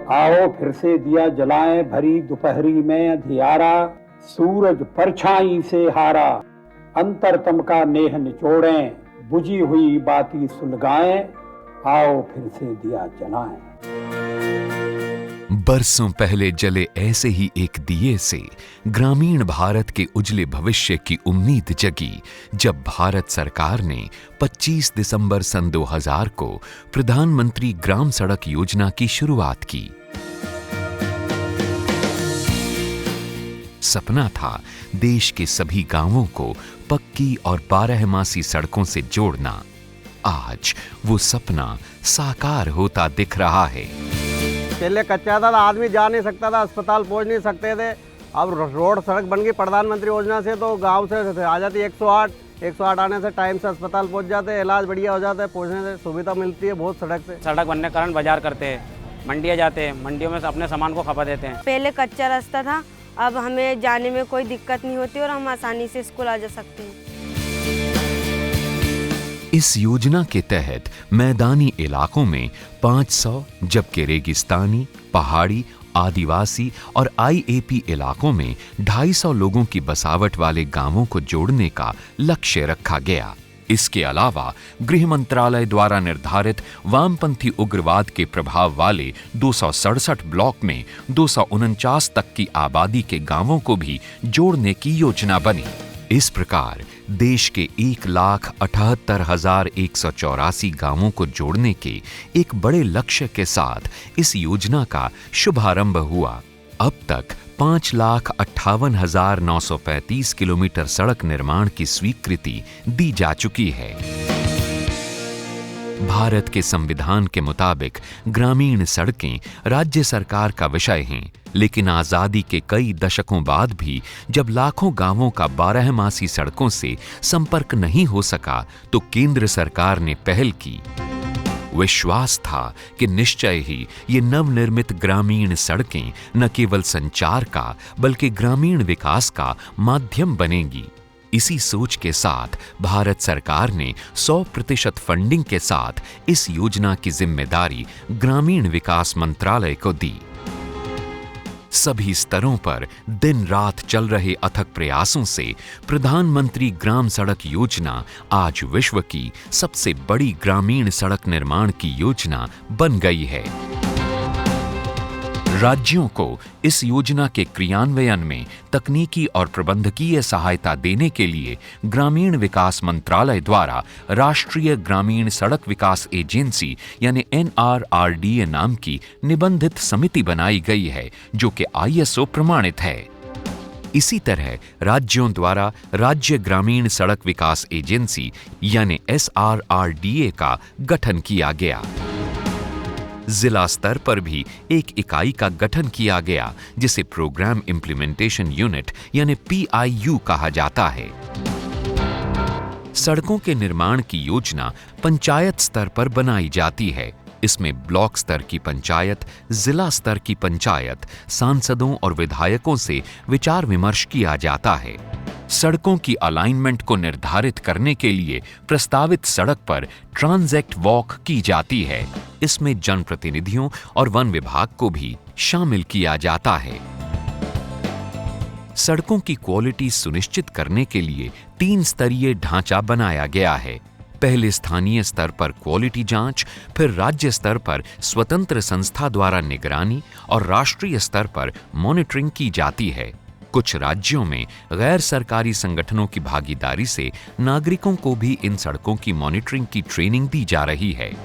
आओ फिर से दिया जलाएं, भरी दोपहरी में अंधियारा, सूरज परछाई से हारा, अंतरतम का नेह निचोड़ें, बुझी हुई बाती सुलगाएं, आओ फिर से दिया जलाएं। बरसों पहले जले ऐसे ही एक दिए से ग्रामीण भारत के उजले भविष्य की उम्मीद जगी, जब भारत सरकार ने 25 दिसंबर सन 2000 को प्रधानमंत्री ग्राम सड़क योजना की शुरुआत की। सपना था देश के सभी गांवों को पक्की और बारहमासी सड़कों से जोड़ना। आज वो सपना साकार होता दिख रहा है। पहले कच्चा था, आदमी जा नहीं सकता था, अस्पताल पहुंच नहीं सकते थे। अब रोड सड़क बन गई प्रधानमंत्री योजना से, तो गांव से आ जाती 108 आने से टाइम से अस्पताल पहुंच जाते हैं, इलाज बढ़िया हो जाता है, पहुंचने से सुविधा मिलती है बहुत सड़क से। सड़क बनने के कारण बाजार करते हैं, मंडियाँ जाते हैं, मंडियों में अपने सामान को खपा देते हैं। पहले कच्चा रास्ता था, अब हमें जाने में कोई दिक्कत नहीं होती और हम आसानी से स्कूल आ जा सकते हैं। इस योजना के तहत मैदानी इलाकों में 500, जबकि रेगिस्तानी, पहाड़ी, आदिवासी और आईएपी इलाकों में 250 लोगों की बसावट वाले गांवों को जोड़ने का लक्ष्य रखा गया। इसके अलावा गृह मंत्रालय द्वारा निर्धारित वामपंथी उग्रवाद के प्रभाव वाले 267 ब्लॉक में 249 तक की आबादी के गांवों को भी जोड़ने की योजना बनी। इस प्रकार देश के 1,78,184 गांवों को जोड़ने के एक बड़े लक्ष्य के साथ इस योजना का शुभारंभ हुआ। अब तक 5,58,935 किलोमीटर सड़क निर्माण की स्वीकृति दी जा चुकी है। भारत के संविधान के मुताबिक ग्रामीण सड़कें राज्य सरकार का विषय हैं, लेकिन आजादी के कई दशकों बाद भी जब लाखों गांवों का बारहमासी सड़कों से संपर्क नहीं हो सका, तो केंद्र सरकार ने पहल की। विश्वास था कि निश्चय ही ये नवनिर्मित ग्रामीण सड़कें न केवल संचार का बल्कि ग्रामीण विकास का माध्यम बनेंगी। इसी सोच के साथ भारत सरकार ने 100% फंडिंग के साथ इस योजना की जिम्मेदारी ग्रामीण विकास मंत्रालय को दी। सभी स्तरों पर दिन रात चल रहे अथक प्रयासों से प्रधानमंत्री ग्राम सड़क योजना आज विश्व की सबसे बड़ी ग्रामीण सड़क निर्माण की योजना बन गई है। राज्यों को इस योजना के क्रियान्वयन में तकनीकी और प्रबंधकीय सहायता देने के लिए ग्रामीण विकास मंत्रालय द्वारा राष्ट्रीय ग्रामीण सड़क विकास एजेंसी यानी NRRDA नाम की निबंधित समिति बनाई गई है, जो कि ISO प्रमाणित है। इसी तरह राज्यों द्वारा राज्य ग्रामीण सड़क विकास एजेंसी यानी SRRDA का गठन किया गया। जिला स्तर पर भी एक इकाई का गठन किया गया, जिसे प्रोग्राम इंप्लीमेंटेशन यूनिट यानी PIU कहा जाता है। सड़कों के निर्माण की योजना पंचायत स्तर पर बनाई जाती है। इसमें ब्लॉक स्तर की पंचायत, जिला स्तर की पंचायत, सांसदों और विधायकों से विचार विमर्श किया जाता है। सड़कों की अलाइनमेंट को निर्धारित करने के लिए प्रस्तावित सड़क पर ट्रांजैक्ट वॉक की जाती है। इसमें जनप्रतिनिधियों और वन विभाग को भी शामिल किया जाता है। सड़कों की क्वालिटी सुनिश्चित करने के लिए 3 स्तरीय ढांचा बनाया गया है। पहले स्थानीय स्तर पर क्वालिटी जांच, फिर राज्य स्तर पर स्वतंत्र संस्था द्वारा निगरानी और राष्ट्रीय स्तर पर मॉनिटरिंग की जाती है। कुछ राज्यों में गैर सरकारी संगठनों की भागीदारी से नागरिकों को भी इन सड़कों की मॉनिटरिंग की ट्रेनिंग दी जा रही है।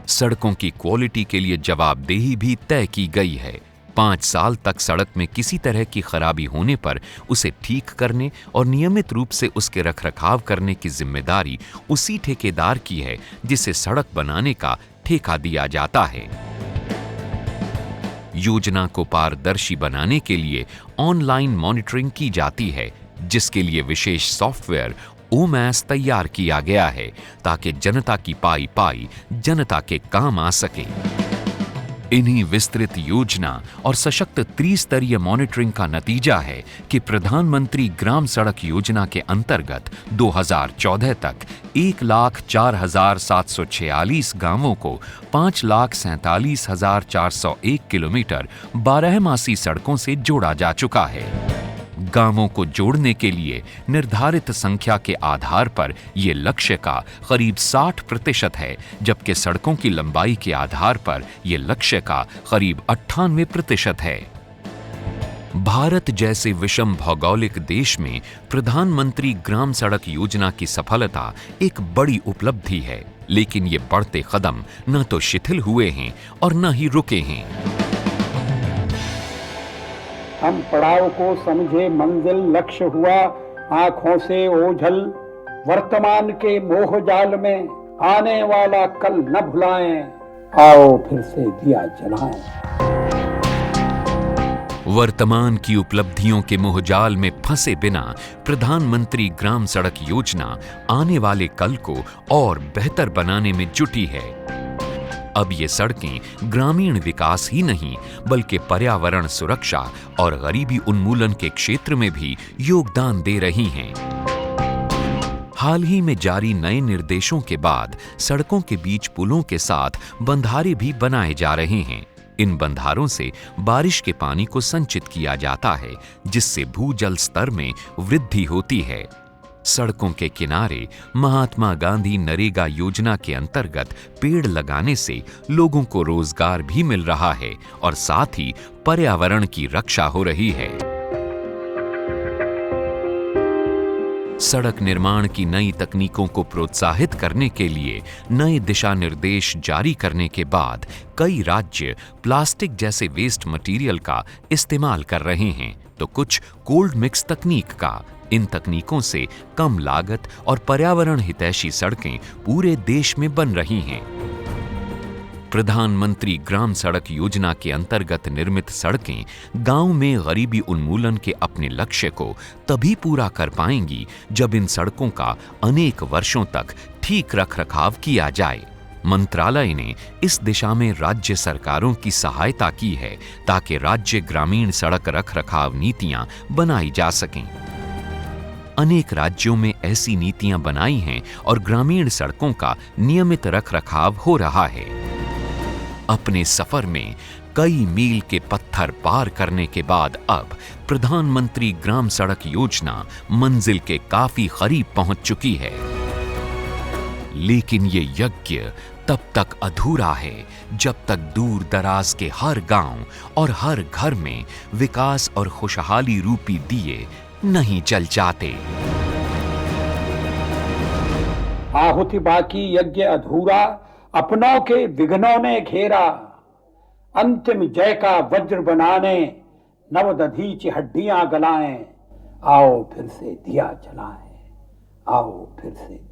सड़कों की क्वालिटी के लिए जवाबदेही भी तय की गई है। 5 साल तक सड़क में किसी तरह की खराबी होने पर उसे ठीक करने और नियमित रूप से उसके रखरखाव करने की जिम्मेदारी उसी ठेकेदार की है जिसे सड़क बनाने का ठेका दिया जाता है। योजना को पारदर्शी बनाने के लिए ऑनलाइन मॉनिटरिंग की जाती है, जिसके लिए विशेष सॉफ्टवेयर OMAS तैयार किया गया है, ताकि जनता की पाई जनता के काम आ सके। इन्हीं विस्तृत योजना और सशक्त त्रिस्तरीय मॉनिटरिंग का नतीजा है कि प्रधानमंत्री ग्राम सड़क योजना के अंतर्गत 2014 तक 1,04,746 गांवों को 5,47,401 किलोमीटर बारहमासी सड़कों से जोड़ा जा चुका है। गांवों को जोड़ने के लिए निर्धारित संख्या के आधार पर यह लक्ष्य का करीब 60% है, जबकि सड़कों की लंबाई के आधार पर यह लक्ष्य का करीब 98% है। भारत जैसे विषम भौगोलिक देश में प्रधानमंत्री ग्राम सड़क योजना की सफलता एक बड़ी उपलब्धि है, लेकिन ये बढ़ते कदम न तो शिथिल हुए हैं और न ही रुके हैं। हम पड़ाव को समझे मंजिल लक्ष्य हुआ आंखों से ओझल, वर्तमान के मोह जाल में आने वाला कल न भुलाएं, आओ फिर से दिया जलाएं। वर्तमान की उपलब्धियों के मोहजाल में फंसे बिना प्रधानमंत्री ग्राम सड़क योजना आने वाले कल को और बेहतर बनाने में जुटी है। अब ये सड़कें ग्रामीण विकास ही नहीं बल्कि पर्यावरण सुरक्षा और गरीबी उन्मूलन के क्षेत्र में भी योगदान दे रही हैं। हाल ही में जारी नए निर्देशों के बाद सड़कों के बीच पुलों के साथ बंधारे भी बनाए जा रहे हैं। इन बंधारों से बारिश के पानी को संचित किया जाता है, जिससे भूजल स्तर में वृद्धि होती है। सड़कों के किनारे महात्मा गांधी नरेगा योजना के अंतर्गत पेड़ लगाने से लोगों को रोजगार भी मिल रहा है और साथ ही पर्यावरण की रक्षा हो रही है। सड़क निर्माण की नई तकनीकों को प्रोत्साहित करने के लिए नए दिशा निर्देश जारी करने के बाद कई राज्य प्लास्टिक जैसे वेस्ट मटेरियल का इस्तेमाल कर रहे हैं, तो कुछ कोल्ड मिक्स तकनीक का। इन तकनीकों से कम लागत और पर्यावरण हितैषी सड़कें पूरे देश में बन रही हैं। प्रधानमंत्री ग्राम सड़क योजना के अंतर्गत निर्मित सड़कें गांव में गरीबी उन्मूलन के अपने लक्ष्य को तभी पूरा कर पाएंगी जब इन सड़कों का अनेक वर्षों तक ठीक रखरखाव किया जाए। मंत्रालय ने इस दिशा में राज्य सरकारों की सहायता की है ताकि राज्य ग्रामीण सड़क रखरखाव नीतियां बनाई जा सकें। अनेक राज्यों में ऐसी नीतियां बनाई हैं और ग्रामीण सड़कों का नियमित रखरखाव हो रहा है। अपने सफर में कई मील के पत्थर पार करने के बाद अब प्रधानमंत्री ग्राम सड़क योजना मंजिल के काफी करीब पहुंच चुकी है। लेकिन ये यज्ञ तब तक अधूरा है जब तक दूर दराज के हर गांव और हर घर में विकास और खुशहाली रूपी दिए नहीं जल जाते। आहुति बाकी यज्ञ अधूरा, अपनों के विघ्नों ने घेरा, अंतिम जय का वज्र बनाने नवदधीच हड्डियां गलाएं, आओ फिर से दिया जलाएं, आओ फिर से